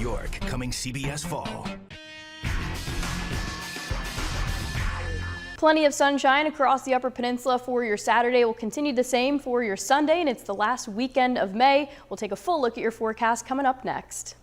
York, coming CBS Fall. Plenty of sunshine across the Upper Peninsula for your Saturday. Will continue the same for your Sunday, and it's the last weekend of May. We'll take a full look at your forecast coming up next.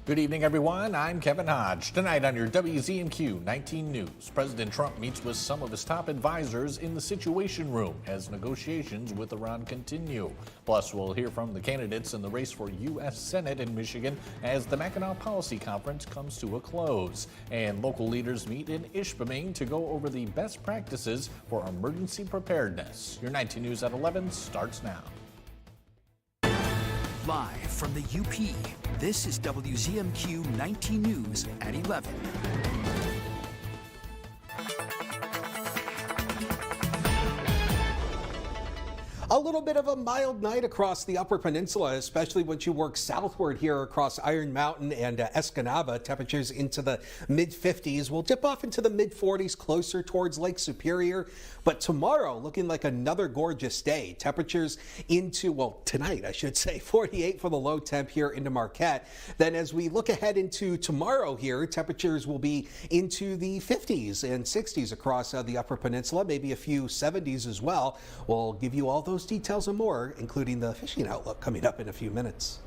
Good evening, everyone. I'm Kevin Hodge. Tonight on your WZMQ 19 News, President Trump meets with some of his top advisors in the Situation Room as negotiations with Iran continue. Plus, we'll hear from the candidates in the race for U.S. Senate in Michigan as the Mackinac Policy Conference comes to a close. And local leaders meet in Ishpeming to go over the best practices for emergency preparedness. Your 19 News at 11 starts now. Live from the UP, this is WZMQ 19 News at 11. A little bit of a mild night across the Upper Peninsula, especially once you work southward here across Iron Mountain and Escanaba. Temperatures into the mid-50s. We'll dip off into the mid-40s closer towards Lake Superior. But tomorrow, looking like another gorgeous day. Temperatures into, well, tonight, I should say, 48 for the low temp here into Marquette. Then as we look ahead into tomorrow here, temperatures will be into the 50s and 60s across the Upper Peninsula, maybe a few 70s as well. We'll give you all those details and more, including the fishing outlook, coming up in a few minutes.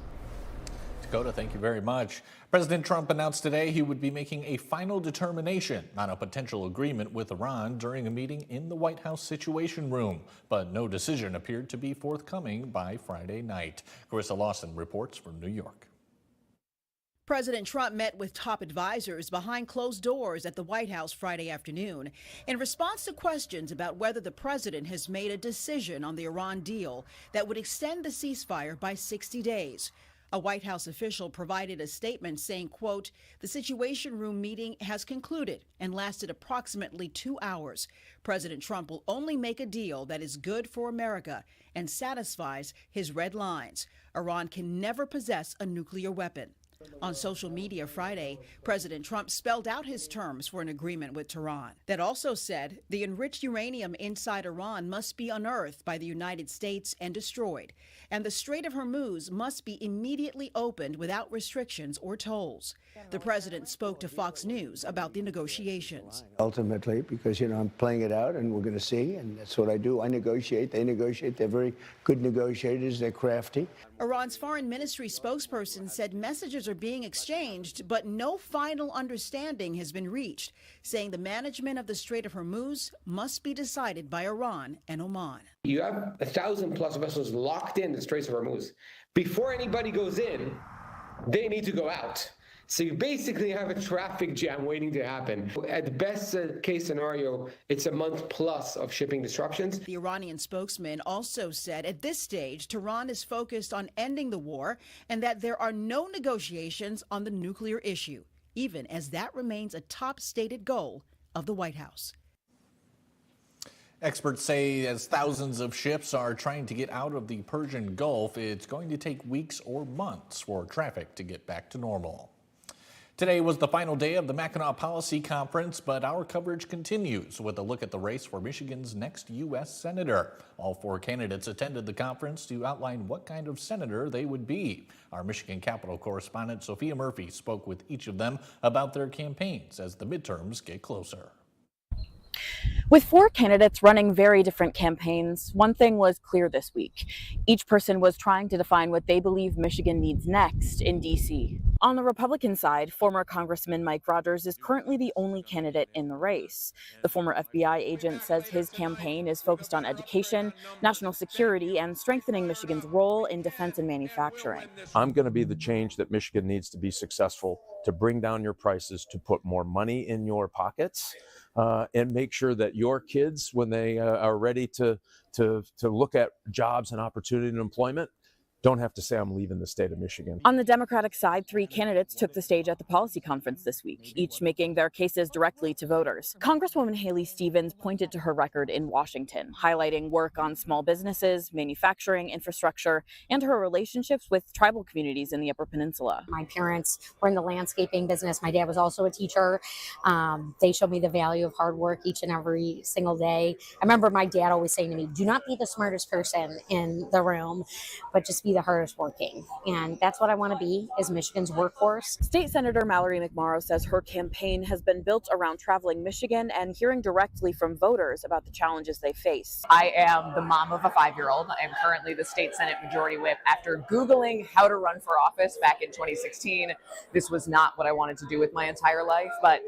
Dakota, thank you very much. President Trump announced today he would be making a final determination on a potential agreement with Iran during a meeting in the White House Situation Room, but no decision appeared to be forthcoming by Friday night. Carissa Lawson reports from New York. President Trump met with top advisors behind closed doors at the White House Friday afternoon in response to questions about whether the president has made a decision on the Iran deal that would extend the ceasefire by 60 days. A White House official provided a statement saying, quote, "The Situation Room meeting has concluded and lasted approximately 2 hours. President Trump will only make a deal that is good for America and satisfies his red lines. Iran can never possess a nuclear weapon." On social media Friday, President Trump spelled out his terms for an agreement with Tehran that also said the enriched uranium inside Iran must be unearthed by the United States and destroyed, and the Strait of Hormuz must be immediately opened without restrictions or tolls. The president spoke to Fox News about the negotiations. Ultimately, because, I'm playing it out and we're going to see, and that's what I do. I negotiate, they negotiate. They're very good negotiators. They're crafty. Iran's foreign ministry spokesperson said messages are being exchanged, but no final understanding has been reached, saying the management of the Strait of Hormuz must be decided by Iran and Oman. You have 1,000+ vessels locked in the Straits of Hormuz. Before anybody goes in, they need to go out. So you basically have a traffic jam waiting to happen. At the best case scenario, it's a month plus of shipping disruptions. The Iranian spokesman also said at this stage, Tehran is focused on ending the war and that there are no negotiations on the nuclear issue, even as that remains a top stated goal of the White House. Experts say as thousands of ships are trying to get out of the Persian Gulf, it's going to take weeks or months for traffic to get back to normal. Today was the final day of the Mackinac Policy Conference, but our coverage continues with a look at the race for Michigan's next U.S. Senator. All 4 candidates attended the conference to outline what kind of senator they would be. Our Michigan Capitol correspondent Sophia Murphy spoke with each of them about their campaigns as the midterms get closer. With 4 candidates running very different campaigns, one thing was clear this week. Each person was trying to define what they believe Michigan needs next in D.C. On the Republican side, former Congressman Mike Rogers is currently the only candidate in the race. The former FBI agent says his campaign is focused on education, national security, and strengthening Michigan's role in defense and manufacturing. I'm going to be the change that Michigan needs to be successful, to bring down your prices, to put more money in your pockets, and make sure that your kids, when they are ready to look at jobs and opportunity and employment, don't have to say I'm leaving the state of Michigan. On the Democratic side, 3 candidates took the stage at the policy conference this week, each making their cases directly to voters. Congresswoman Haley Stevens pointed to her record in Washington, highlighting work on small businesses, manufacturing, infrastructure, and her relationships with tribal communities in the Upper Peninsula. My parents were in the landscaping business. My dad was also a teacher. They showed me the value of hard work each and every single day. I remember my dad always saying to me, do not be the smartest person in the room, but just be the hardest working. And that's what I want to be, is Michigan's workforce. State Senator Mallory McMorrow says her campaign has been built around traveling Michigan and hearing directly from voters about the challenges they face. I am the mom of a 5-year-old. I am currently the state Senate Majority Whip. After Googling how to run for office back in 2016, this was not what I wanted to do with my entire life, but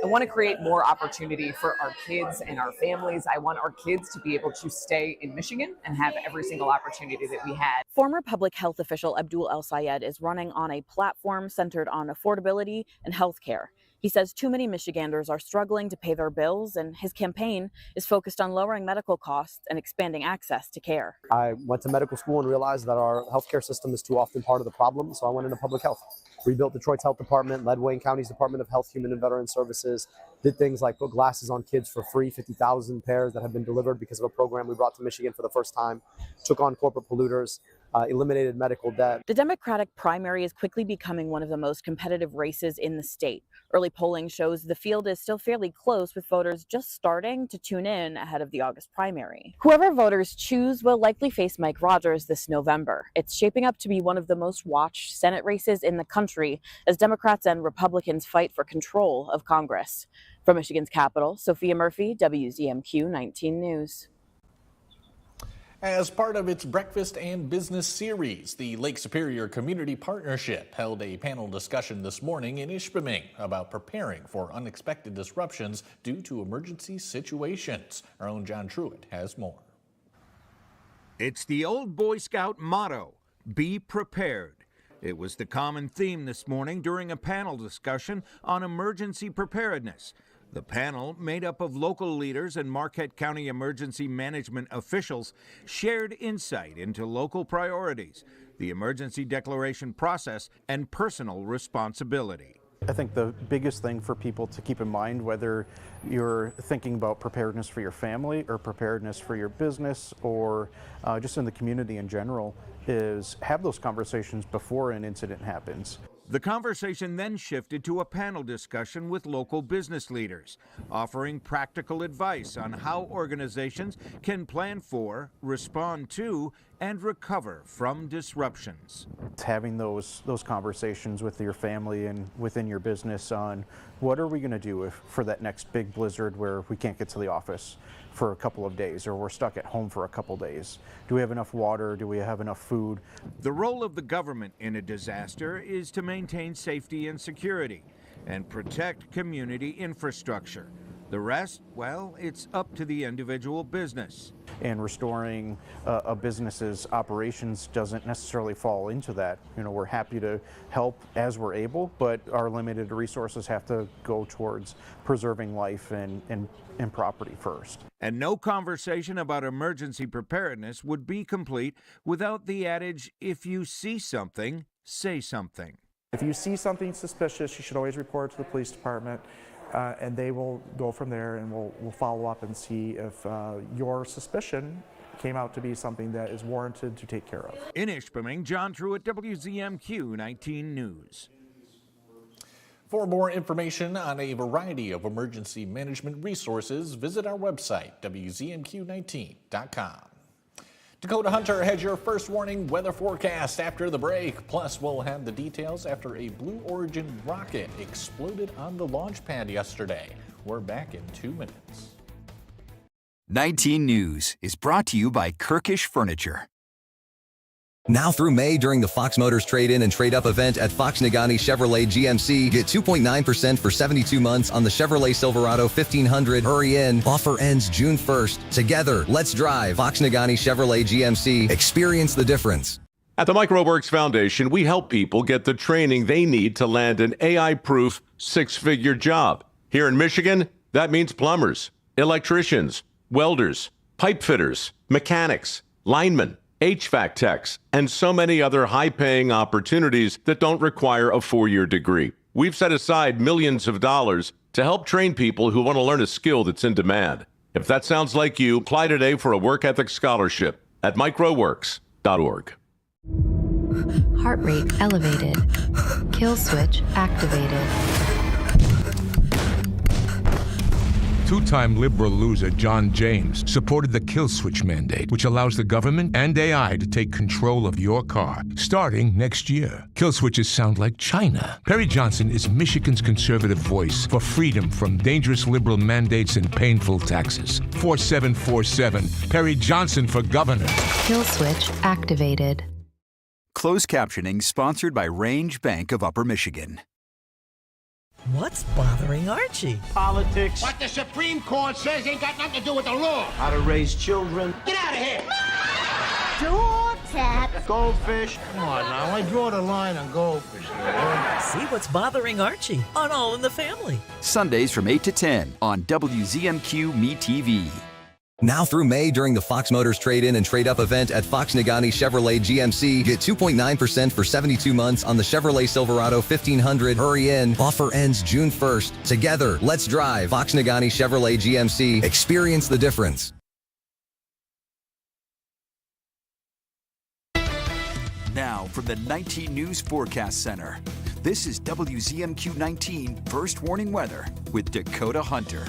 I want to create more opportunity for our kids and our families. I want our kids to be able to stay in Michigan and have every single opportunity that we had. Former public health official Abdul El Sayed is running on a platform centered on affordability and health care. He says too many Michiganders are struggling to pay their bills, and his campaign is focused on lowering medical costs and expanding access to care. I went to medical school and realized that our healthcare system is too often part of the problem, so I went into public health. Rebuilt Detroit's health department, led Wayne County's Department of Health, Human and Veteran Services, did things like put glasses on kids for free, 50,000 pairs that have been delivered because of a program we brought to Michigan for the first time, took on corporate polluters, eliminated medical debt. The Democratic primary is quickly becoming one of the most competitive races in the state. Early polling shows the field is still fairly close, with voters just starting to tune in ahead of the August primary. Whoever voters choose will likely face Mike Rogers this November. It's shaping up to be one of the most watched Senate races in the country as Democrats and Republicans fight for control of Congress. From Michigan's capital, Sophia Murphy, WZMQ 19 News. As part of its Breakfast and Business series, the Lake Superior Community Partnership held a panel discussion this morning in Ishpeming about preparing for unexpected disruptions due to emergency situations. Our own John Truitt has more. It's the old Boy Scout motto, be prepared. It was the common theme this morning during a panel discussion on emergency preparedness. The panel, made up of local leaders and Marquette County emergency management officials, shared insight into local priorities, the emergency declaration process, and personal responsibility. I think the biggest thing for people to keep in mind, whether you're thinking about preparedness for your family or preparedness for your business or just in the community in general, is have those conversations before an incident happens. The conversation then shifted to a panel discussion with local business leaders, offering practical advice on how organizations can plan for, respond to, and recover from disruptions. Having those conversations with your family and within your business on what are we going to do for that next big blizzard where we can't get to the office for a couple of days, or we're stuck at home for a couple days. Do we have enough water? Do we have enough food? The role of the government in a disaster is to maintain safety and security and protect community infrastructure. The rest, well, it's up to the individual business. And restoring a business's operations doesn't necessarily fall into that. You know, we're happy to help as we're able, but our limited resources have to go towards preserving life and property first. And no conversation about emergency preparedness would be complete without the adage, if you see something, say something. If you see something suspicious, you should always report it to the police department. And they will go from there, and we'll follow up and see if your suspicion came out to be something that is warranted to take care of. In Ishpeming, John Truitt, WZMQ 19 News. For more information on a variety of emergency management resources, visit our website, WZMQ19.com. Dakota Hunter has your first warning weather forecast after the break. Plus, we'll have the details after a Blue Origin rocket exploded on the launch pad yesterday. We're back in 2 minutes. 19 News is brought to you by Kirkish Furniture. Now through May, during the Fox Motors Trade-In and Trade-Up event at Fox Nagani Chevrolet GMC, get 2.9% for 72 months on the Chevrolet Silverado 1500. Hurry in. Offer ends June 1st. Together, let's drive. Fox Nagani Chevrolet GMC. Experience the difference. At the Microworks Foundation, we help people get the training they need to land an AI-proof six-figure job. Here in Michigan, that means plumbers, electricians, welders, pipe fitters, mechanics, linemen, HVAC techs, and so many other high-paying opportunities that don't require a 4-year degree. We've set aside millions of dollars to help train people who want to learn a skill that's in demand. If that sounds like you, apply today for a work ethic scholarship at microworks.org. Heart rate elevated. Kill switch activated. Two-time liberal loser John James supported the kill switch mandate, which allows the government and AI to take control of your car, starting next year. Kill switches sound like China. Perry Johnson is Michigan's conservative voice for freedom from dangerous liberal mandates and painful taxes. 4747, Perry Johnson for governor. Kill switch activated. Closed captioning sponsored by Range Bank of Upper Michigan. What's bothering Archie? Politics. What the Supreme Court says ain't got nothing to do with the law. How to raise children. Get out of here. Door tap. Goldfish. Come on now, I draw the line on goldfish. See what's bothering Archie on All in the Family. Sundays from 8 to 10 on WZMQ MeTV. Now through May during the Fox Motors Trade-In and Trade-Up event at Fox Nagani Chevrolet GMC, get 2.9% for 72 months on the Chevrolet Silverado 1500. Hurry in. Offer ends June 1st. Together, let's drive. Fox Nagani Chevrolet GMC. Experience the difference. Now from the 19 News Forecast Center. This is WZMQ 19 First Warning Weather with Dakota Hunter.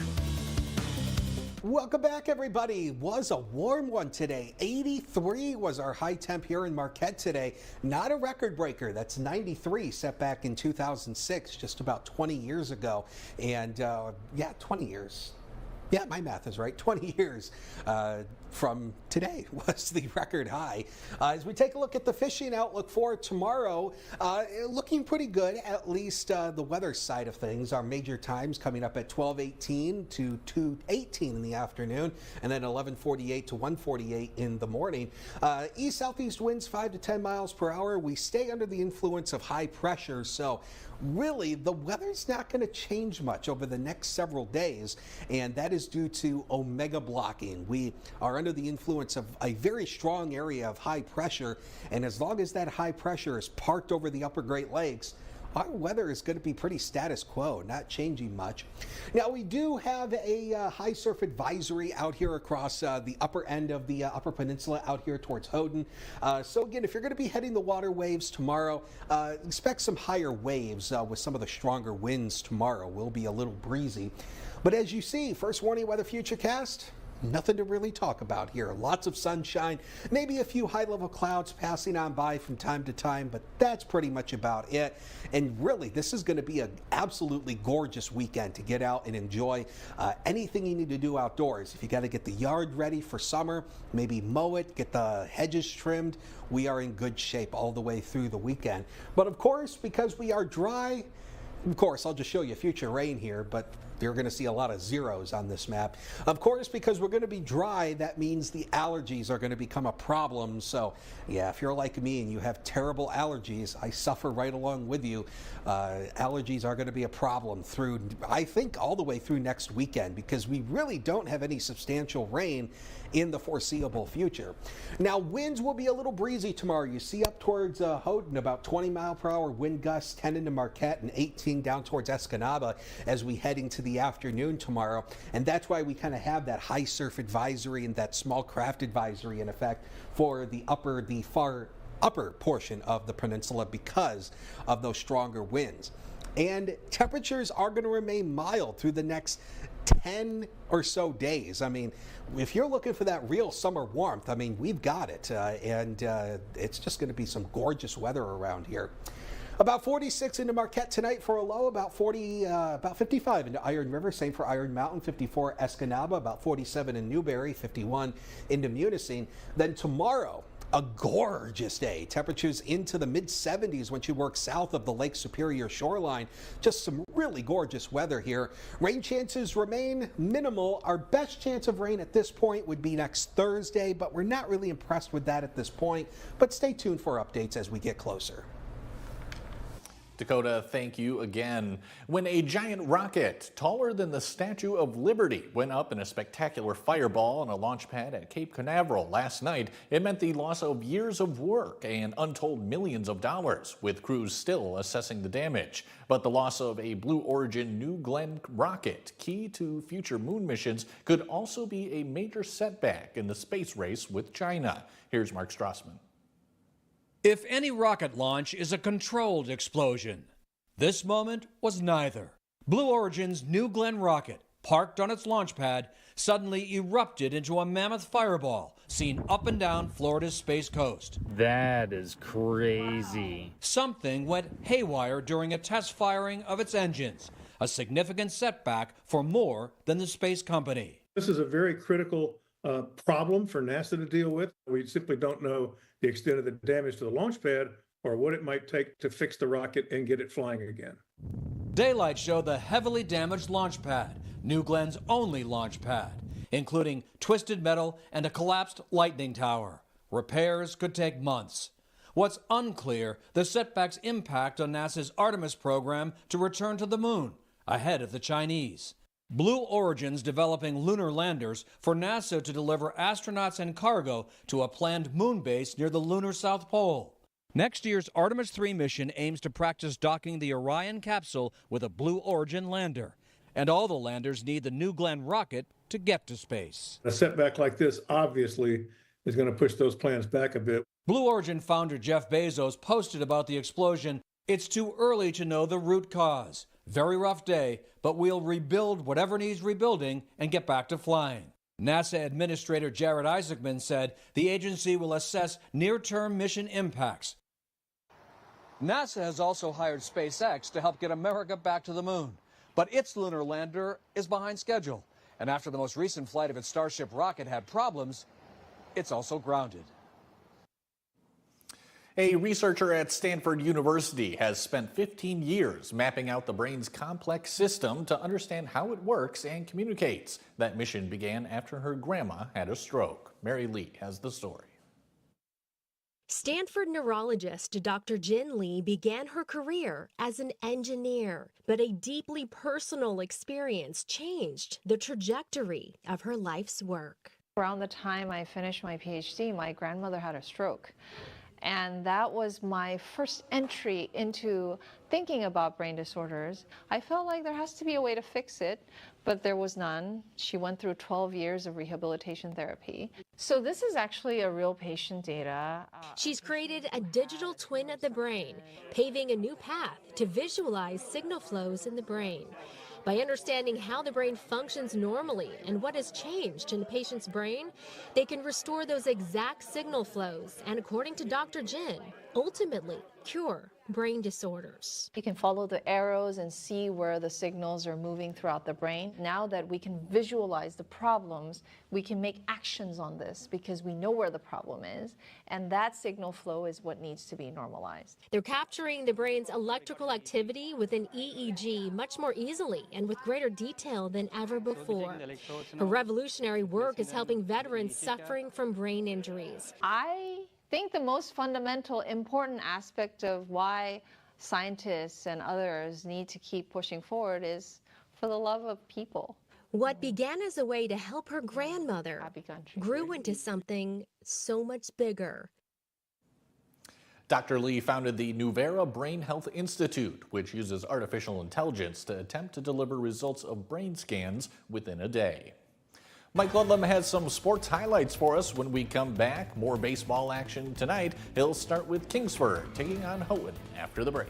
Welcome back, everybody. Was a warm one today. 83 was our high temp here in Marquette today. Not a record breaker. That's 93 set back in 2006, just about 20 years ago. And 20 years. Yeah, my math is right. 20 years from today was the record high. As we take a look at the fishing outlook for tomorrow, looking pretty good, at least the weather side of things. Our major times coming up at 12:18 to 2:18 in the afternoon, and then 11:48 to 1:48 in the morning. East-southeast winds 5 to 10 miles per hour. We stay under the influence of high pressure, so really, the weather's not going to change much over the next several days, and that is due to omega blocking. We are under the influence of a very strong area of high pressure, and as long as that high pressure is parked over the upper Great Lakes, our weather is going to be pretty status quo, not changing much. Now, we do have a high surf advisory out here across the upper end of the Upper Peninsula out here towards Houghton. So again, if you're going to be heading the water waves tomorrow, expect some higher waves with some of the stronger winds tomorrow. Will be a little breezy. But as you see, first warning weather futurecast, nothing to really talk about here. Lots of sunshine, maybe a few high-level clouds passing on by from time to time, but that's pretty much about it. And really, this is going to be an absolutely gorgeous weekend to get out and enjoy anything you need to do outdoors. If you got to get the yard ready for summer, maybe mow it, get the hedges trimmed, we are in good shape all the way through the weekend. But of course, because we are dry, of course, I'll just show you future rain here, but you're going to see a lot of zeros on this map. Of course, because we're going to be dry, that means the allergies are going to become a problem. So, yeah, if you're like me and you have terrible allergies, I suffer right along with you. Allergies are going to be a problem through, I think, all the way through next weekend, because we really don't have any substantial rain in the foreseeable future. Now, winds will be a little breezy tomorrow. You see up towards Houghton, about 20 mile per hour wind gusts, 10 into Marquette and 18 down towards Escanaba as we head into the afternoon tomorrow. And that's why we kind of have that high surf advisory and that small craft advisory in effect for the far upper portion of the peninsula because of those stronger winds. And temperatures are going to remain mild through the next 10 or so days. I mean, if you're looking for that real summer warmth, I mean, we've got it. And it's just going to be some gorgeous weather around here. About 46 into Marquette tonight for a low, about 55 into Iron River, same for Iron Mountain, 54 Escanaba, about 47 in Newberry, 51 into Munising. Then tomorrow, a gorgeous day. Temperatures into the mid-70s once you work south of the Lake Superior shoreline. Just some really gorgeous weather here. Rain chances remain minimal. Our best chance of rain at this point would be next Thursday, but we're not really impressed with that at this point. But stay tuned for updates as we get closer. Dakota, thank you again. When a giant rocket taller than the Statue of Liberty went up in a spectacular fireball on a launch pad at Cape Canaveral last night, it meant the loss of years of work and untold millions of dollars, with crews still assessing the damage. But the loss of a Blue Origin New Glenn rocket, key to future moon missions, could also be a major setback in the space race with China. Here's Mark Strassman. If any rocket launch is a controlled explosion, this moment was neither. Blue Origin's New Glenn rocket, parked on its launch pad, suddenly erupted into a mammoth fireball seen up and down Florida's Space Coast. That is crazy. Something went haywire during a test firing of its engines, a significant setback for more than the space company. This is a very critical problem for NASA to deal with. We simply don't know the extent of the damage to the launch pad or what it might take to fix the rocket and get it flying again. Daylight showed the heavily damaged launch pad, New Glenn's only launch pad, including twisted metal and a collapsed lightning tower. Repairs could take months. What's unclear, the setback's impact on NASA's Artemis program to return to the moon, ahead of the Chinese. Blue Origin's developing lunar landers for NASA to deliver astronauts and cargo to a planned moon base near the lunar South Pole. Next year's Artemis 3 mission aims to practice docking the Orion capsule with a Blue Origin lander. And all the landers need the New Glenn rocket to get to space. A setback like this obviously is going to push those plans back a bit. Blue Origin founder Jeff Bezos posted about the explosion. It's too early to know the root cause. Very rough day, but we'll rebuild whatever needs rebuilding and get back to flying. NASA Administrator Jared Isaacman said the agency will assess near-term mission impacts. NASA has also hired SpaceX to help get America back to the moon, but its lunar lander is behind schedule. And after the most recent flight of its Starship rocket had problems, it's also grounded. A researcher at Stanford University has spent 15 years mapping out the brain's complex system to understand how it works and communicates. That mission began after her grandma had a stroke. Mary Lee has the story. Stanford neurologist Dr. Jin Lee began her career as an engineer, but a deeply personal experience changed the trajectory of her life's work. Around the time I finished my PhD, my grandmother had a stroke. And that was my first entry into thinking about brain disorders. I felt like there has to be a way to fix it, but there was none. She went through 12 years of rehabilitation therapy. So this is actually a real patient data. She's created a digital twin of the brain, paving a new path to visualize signal flows in the brain. By understanding how the brain functions normally and what has changed in a patient's brain, they can restore those exact signal flows and, according to Dr. Jin, ultimately cure brain disorders. You can follow the arrows and see where the signals are moving throughout the brain. Now that we can visualize the problems, we can make actions on this because we know where the problem is, and that signal flow is what needs to be normalized. They're capturing the brain's electrical activity with an EEG much more easily and with greater detail than ever before. Her revolutionary work is helping veterans suffering from brain injuries. I think the most fundamental, important aspect of why scientists and others need to keep pushing forward is for the love of people. What began as a way to help her grandmother grew into something so much bigger. Dr. Lee founded the Nuvera Brain Health Institute, which uses artificial intelligence to attempt to deliver results of brain scans within a day. Mike Ludlam has some sports highlights for us when we come back. More baseball action tonight. He'll start with Kingsford taking on Houghton after the break.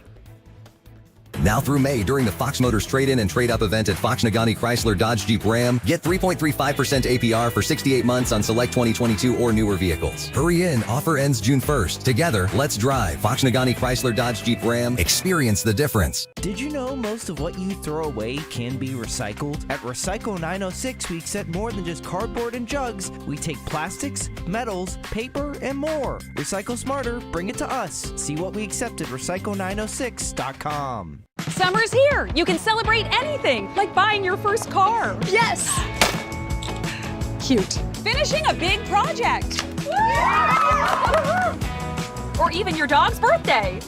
Now through May, during the Fox Motors Trade-In and Trade-Up event at Fox Nagani Chrysler Dodge Jeep Ram, get 3.35% APR for 68 months on select 2022 or newer vehicles. Hurry in, offer ends June 1st. Together, let's drive. Fox Nagani Chrysler Dodge Jeep Ram. Experience the difference. Did you know most of what you throw away can be recycled? At Recycle 906, we accept more than just cardboard and jugs. We take plastics, metals, paper, and more. Recycle smarter, bring it to us. See what we accept at recycle906.com. Summer's here. You can celebrate anything, like buying your first car. Yes! Cute. Finishing a big project. Or even your dog's birthday.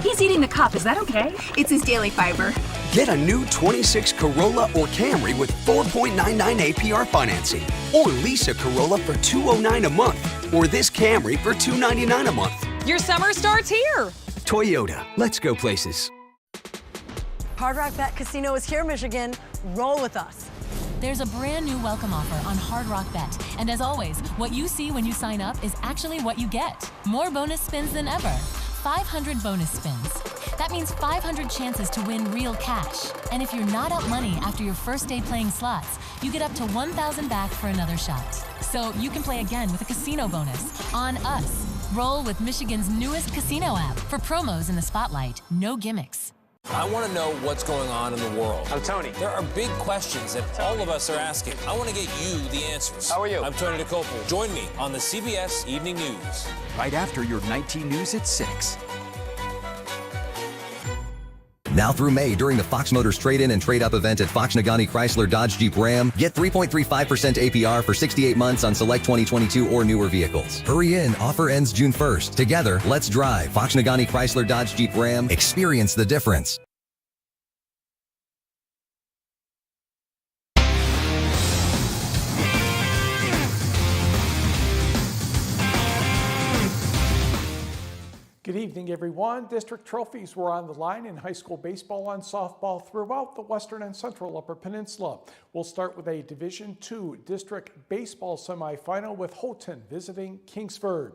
He's eating the cup. Is that okay? It's his daily fiber. Get a new 26 Corolla or Camry with 4.99 APR financing. Or lease a Corolla for $209 a month. Or this Camry for $299 a month. Your summer starts here. Toyota, let's go places. Hard Rock Bet Casino is here, Michigan. Roll with us. There's a brand new welcome offer on Hard Rock Bet. And as always, what you see when you sign up is actually what you get. More bonus spins than ever. 500 bonus spins. That means 500 chances to win real cash. And if you're not up money after your first day playing slots, you get up to $1,000 back for another shot. So you can play again with a casino bonus on us. Roll with Michigan's newest casino app. For promos in the spotlight, no gimmicks. I want to know what's going on in the world. I'm Tony. There are big questions that all of us are asking. I want to get you the answers. How are you? I'm Tony DeCopel. Join me on the CBS Evening News. Right after your 19 news at 6. Now through May, during the Fox Motors Trade-In and Trade-Up event at Fox Nagani Chrysler Dodge Jeep Ram, get 3.35% APR for 68 months on select 2022 or newer vehicles. Hurry in, offer ends June 1st. Together, let's drive. Fox Nagani Chrysler Dodge Jeep Ram. Experience the difference. Good evening, everyone. District trophies were on the line in high school baseball and softball throughout the western and central Upper Peninsula. We'll start with a Division II district baseball semifinal with Houghton visiting Kingsford.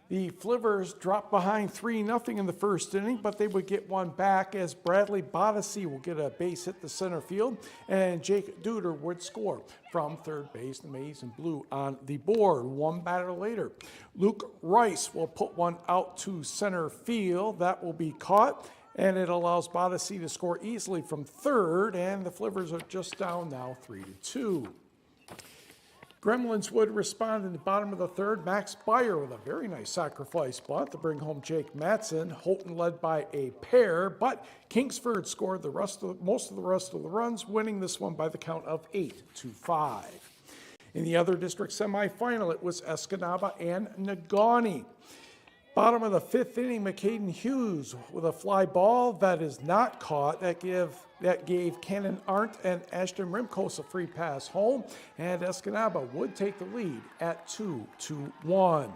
The Flivers dropped behind 3-0 in the first inning, but they would get one back as Bradley Boddesy will get a base hit to center field, and Jake Duder would score from third base. The maize and blue on the board. One batter later, Luke Rice will put one out to center field. That will be caught, and it allows Boddesy to score easily from third, and the Flivers are just down now 3-2. Gremlins would respond in the bottom of the third. Max Beyer with a very nice sacrifice bunt to bring home Jake Matson. Houghton led by a pair, but Kingsford scored most of the rest of the runs, winning this one by the count of 8-5. In the other district semifinal, it was Escanaba and Negaunee. Bottom of the fifth inning, McCaden Hughes with a fly ball that is not caught. That gave Cannon Arndt and Ashton Rimkos a free pass home, and Escanaba would take the lead at 2-1.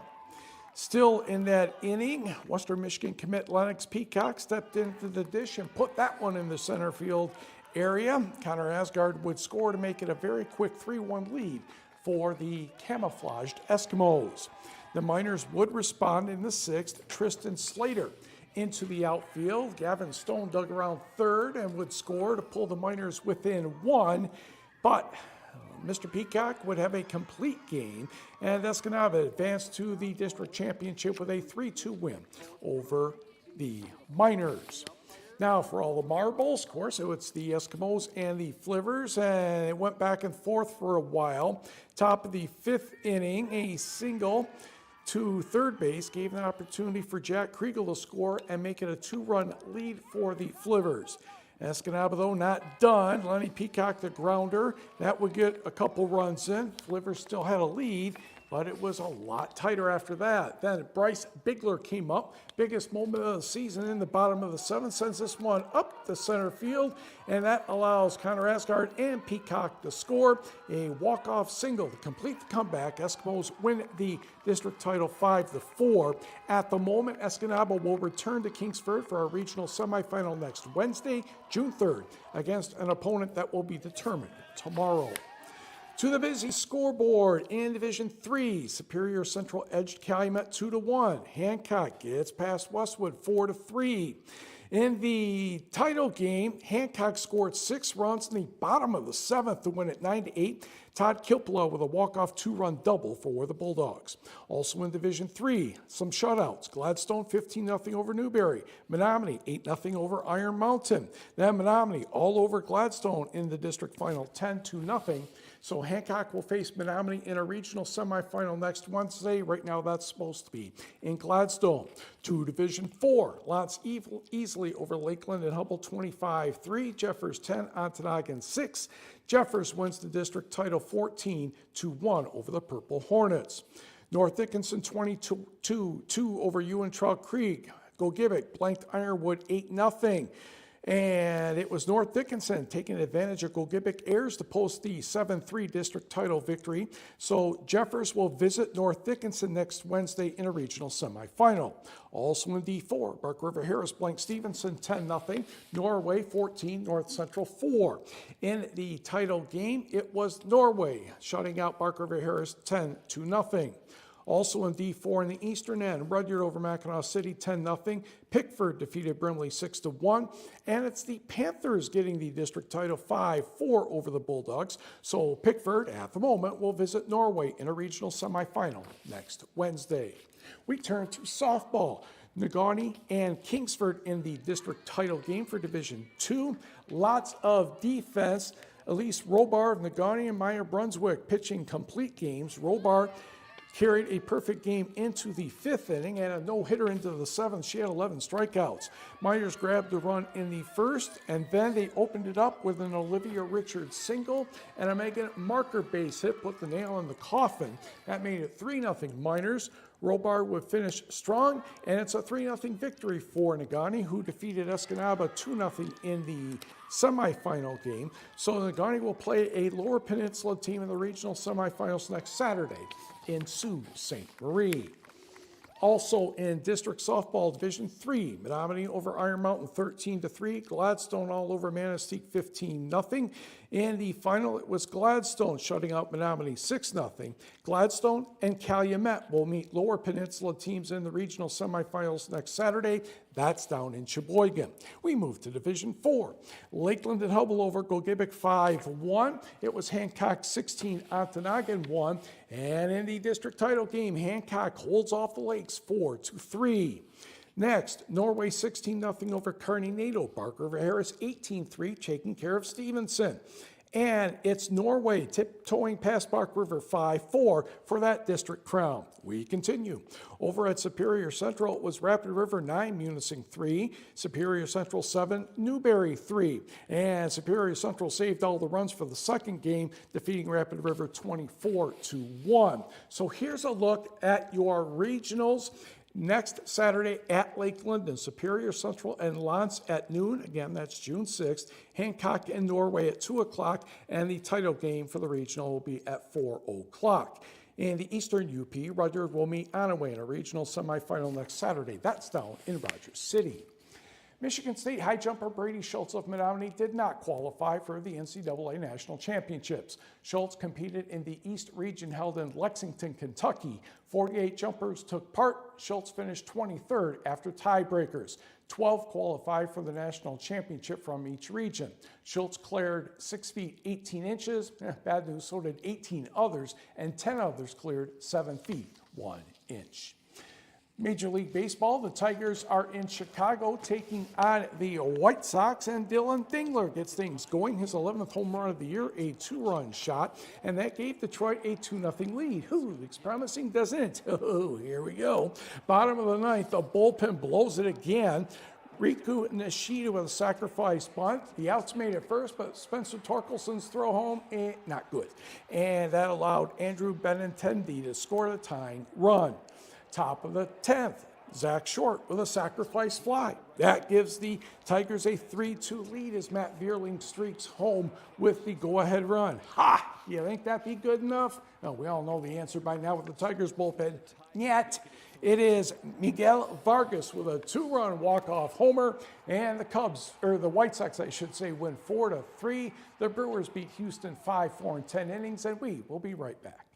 Still in that inning, Western Michigan commit Lennox Peacock stepped into the dish and put that one in the center field area. Connor Asgard would score to make it a very quick 3-1 lead for the camouflaged Eskimos. The Miners would respond in the sixth. Tristan Slater into the outfield. Gavin Stone dug around third and would score to pull the Miners within one, but Mr. Peacock would have a complete game, and Escanaba advanced to the district championship with a 3-2 win over the Miners. Now for all the marbles, of course, it's the Eskimos and the Flivers, and it went back and forth for a while. Top of the fifth inning, a single to third base gave an opportunity for Jack Kriegel to score and make it a 2-run lead for the Flivers. Escanaba, though, not done. Lenny Peacock, the grounder, that would get a couple runs in. Flivers still had a lead, but it was a lot tighter after that. Then Bryce Bigler came up. Biggest moment of the season in the bottom of the seventh, sends this one up the center field, and that allows Connor Asgard and Peacock to score a walk-off single to complete the comeback. Eskimos win the district title 5-4. At the moment, Escanaba will return to Kingsford for our regional semifinal next Wednesday, June 3rd, against an opponent that will be determined tomorrow. To the busy scoreboard in Division III, Superior Central edged Calumet 2-1. Hancock gets past Westwood 4-3. In the title game, Hancock scored 6 runs in the bottom of the seventh to win it 9-8. Todd Kilpela with a walk-off 2-run double for the Bulldogs. Also in Division III, some shutouts. Gladstone 15-0 over Newberry. Menominee 8-0 over Iron Mountain. Then Menominee all over Gladstone in the district final 10-0. So Hancock will face Menominee in a regional semifinal next Wednesday. Right now that's supposed to be in Gladstone. To Division IV, Lance easily over Lakeland and Hubble 25-3. Jeffers 10, Ontonagon 6. Jeffers wins the district title 14-1 over the Purple Hornets. North Dickinson 22-2 over Ewan Trout Creek. Gogebic blanked Ironwood 8-0. And it was North Dickinson taking advantage of Gogebic Airs to post the 7-3 district title victory. So Jeffers will visit North Dickinson next Wednesday in a regional semifinal. Also in D4, Bark River Harris blanked Stevenson 10-0. Norway 14, North Central 4. In the title game, it was Norway shutting out Bark River Harris 10-0. Also in D4 in the eastern end, Rudyard over Mackinac City 10-0. Pickford defeated Brimley 6-1. And it's the Panthers getting the district title 5-4 over the Bulldogs. So Pickford, at the moment, will visit Norway in a regional semifinal next Wednesday. We turn to softball. Negaunee and Kingsford in the district title game for Division 2. Lots of defense. Elise Robar of Negaunee and Meyer Brunswick pitching complete games. Robar carried a perfect game into the 5th inning and a no-hitter into the 7th. She had 11 strikeouts. Myers grabbed the run in the 1st, and then they opened it up with an Olivia Richards single, and a Megan Marker base hit put the nail in the coffin. That made it 3-0 Miners. Robar would finish strong, and it's a 3-0 victory for Negaunee, who defeated Escanaba 2-0 in the semifinal game. So Negaunee will play a Lower Peninsula team in the regional semifinals next Saturday in Sault Ste. Marie. Also in District Softball Division 3, Menominee over Iron Mountain 13-3, Gladstone all over Manistee 15-0. In the final, it was Gladstone shutting out Menominee 6-0. Gladstone and Calumet will meet Lower Peninsula teams in the regional semifinals next Saturday. That's down in Sheboygan. We move to Division 4. Lakeland and Hubble over Gogebic 5-1. It was Hancock 16, Ontonagon 1. And in the district title game, Hancock holds off the Lakes 4-3. Next, Norway 16-0 over Kearney NATO. Bark River Harris 18-3, taking care of Stevenson. And it's Norway tiptoeing past Bark River 5-4 for that district crown. We continue. Over at Superior Central, it was Rapid River 9, Munising 3, Superior Central 7, Newberry 3. And Superior Central saved all the runs for the second game, defeating Rapid River 24-1. So here's a look at your regionals. Next Saturday at Lakeland and Superior Central and Lance at noon. Again, that's June 6th. Hancock and Norway at 2 o'clock. And the title game for the regional will be at 4 o'clock. In the Eastern UP, Rudyard will meet Onaway in a regional semifinal next Saturday. That's down in Rogers City. Michigan State high jumper Brady Schultz of Menominee did not qualify for the NCAA National Championships. Schultz competed in the East Region held in Lexington, Kentucky. 48 jumpers took part. Schultz finished 23rd after tiebreakers. 12 qualified for the national championship from each region. Schultz cleared 6 feet 18 inches. Bad news, so did 18 others, and 10 others cleared 7 feet 1 inch. Major League Baseball, the Tigers are in Chicago taking on the White Sox, and Dylan Dingler gets things going. His 11th home run of the year, a 2-run shot, and that gave Detroit a 2-0 lead. Ooh, looks promising, doesn't it? Oh, here we go. Bottom of the 9th, the bullpen blows it again. Riku Nishida with a sacrifice bunt. The outs made it first, but Spencer Torkelson's throw home, not good. And that allowed Andrew Benintendi to score the tying run. Top of the 10th, Zach Short with a sacrifice fly. That gives the Tigers a 3-2 lead as Matt Vierling streaks home with the go-ahead run. Ha! You think that'd be good enough? No, we all know the answer by now with the Tigers bullpen. Yet, it is Miguel Vargas with a 2-run walk-off homer, and the Cubs, or the White Sox, I should say, win 4-3. The Brewers beat Houston 5-4 in 10 innings, and we will be right back.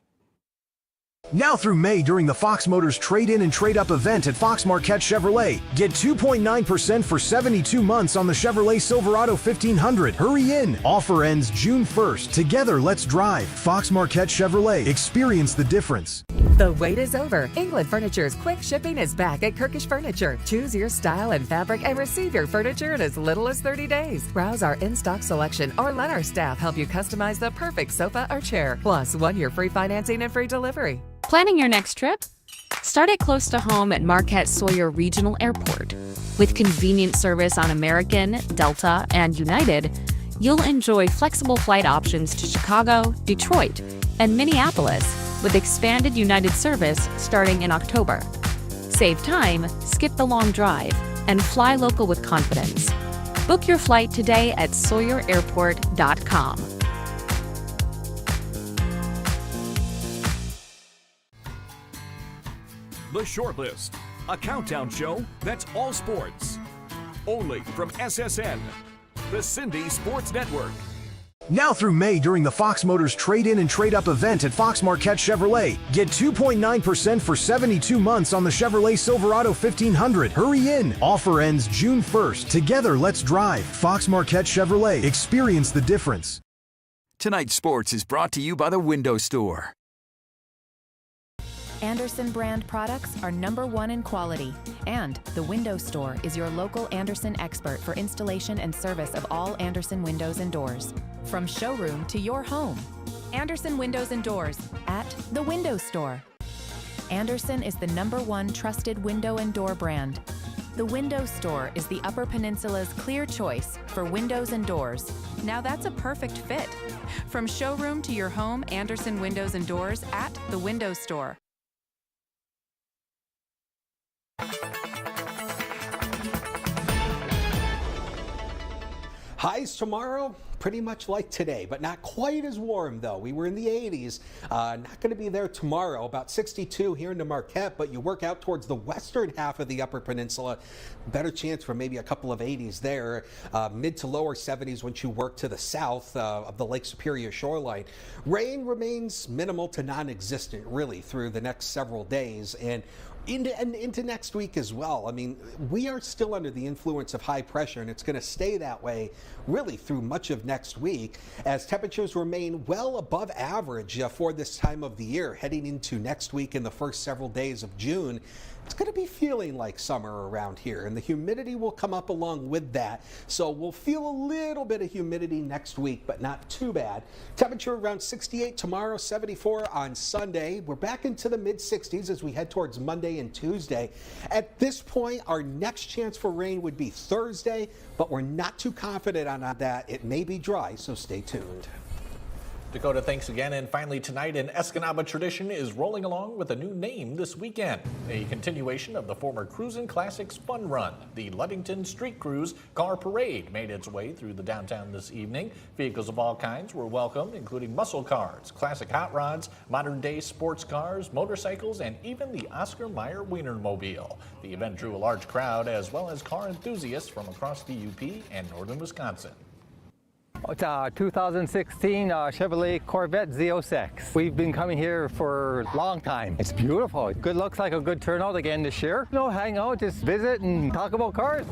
Now through May during the Fox Motors Trade-In and Trade-Up event at Fox Marquette Chevrolet. Get 2.9% for 72 months on the Chevrolet Silverado 1500. Hurry in. Offer ends June 1st. Together, let's drive. Fox Marquette Chevrolet. Experience the difference. The wait is over. England Furniture's quick shipping is back at Kirkish Furniture. Choose your style and fabric and receive your furniture in as little as 30 days. Browse our in-stock selection or let our staff help you customize the perfect sofa or chair. Plus, 1 year free financing and free delivery. Planning your next trip? Start it close to home at Marquette Sawyer Regional Airport. With convenient service on American, Delta, and United, you'll enjoy flexible flight options to Chicago, Detroit, and Minneapolis with expanded United service starting in October. Save time, skip the long drive, and fly local with confidence. Book your flight today at SawyerAirport.com. The Shortlist, a countdown show that's all sports. Only from SSN, the Cindy Sports Network. Now through May during the Fox Motors Trade-In and Trade-Up event at Fox Marquette Chevrolet. Get 2.9% for 72 months on the Chevrolet Silverado 1500. Hurry in. Offer ends June 1st. Together, let's drive. Fox Marquette Chevrolet. Experience the difference. Tonight's sports is brought to you by the Window Store. Andersen brand products are #1 in quality, and the Window Store is your local Andersen expert for installation and service of all Andersen windows and doors. From showroom to your home, Andersen Windows and Doors at the Window Store. Andersen is the #1 trusted window and door brand. The Window Store is the Upper Peninsula's clear choice for windows and doors. Now that's a perfect fit. From showroom to your home, Andersen Windows and Doors at the Window Store. Highs tomorrow, pretty much like today, but not quite as warm though. We were in the 80s. Not going to be there tomorrow. About 62 here in the Marquette, but you work out towards the western half of the Upper Peninsula. Better chance for maybe a couple of 80s there. Mid to lower 70s once you work to the south of the Lake Superior shoreline. Rain remains minimal to non-existent really through the next several days and into next week as well. I mean, we are still under the influence of high pressure, and it's going to stay that way really through much of next week as temperatures remain well above average for this time of the year. Heading into next week in the first several days of June, it's going to be feeling like summer around here, and the humidity will come up along with that. So we'll feel a little bit of humidity next week, but not too bad. Temperature around 68 tomorrow, 74 on Sunday. We're back into the mid-60s as we head towards Monday and Tuesday. At this point, our next chance for rain would be Thursday, but we're not too confident on that. It may be dry, so stay tuned. Dakota, thanks again. And finally tonight, an Escanaba tradition is rolling along with a new name this weekend. A continuation of the former Cruisin' Classics Fun Run. The Ludington Street Cruise Car Parade made its way through the downtown this evening. Vehicles of all kinds were welcomed, including muscle cars, classic hot rods, modern day sports cars, motorcycles, and even the Oscar Mayer Wienermobile. The event drew a large crowd as well as car enthusiasts from across the UP and northern Wisconsin. It's a 2016 Chevrolet Corvette Z06. We've been coming here for a long time. It's beautiful. Good, looks like a good turnout again this year. You know, hang out, just visit and talk about cars.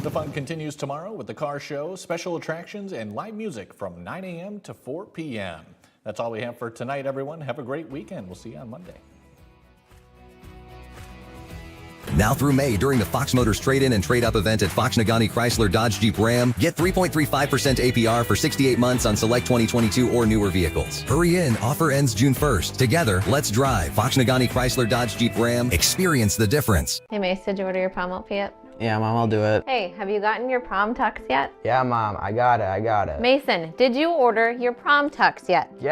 The fun continues tomorrow with the car show, special attractions, and live music from 9 a.m. to 4 p.m. That's all we have for tonight, everyone. Have a great weekend. We'll see you on Monday. Now through May during the Fox Motors Trade-In and Trade-Up event at Fox Nagani Chrysler Dodge Jeep Ram, get 3.35% APR for 68 months on select 2022 or newer vehicles. Hurry in. Offer ends June 1st. Together, let's drive. Fox Nagani Chrysler Dodge Jeep Ram. Experience the difference. Hey Mace, did you order your prom outfit yet? Yeah, Mom, I'll do it. Hey, have you gotten your prom tux yet? Yeah, Mom, I got it. Mason, did you order your prom tux yet? Yeah.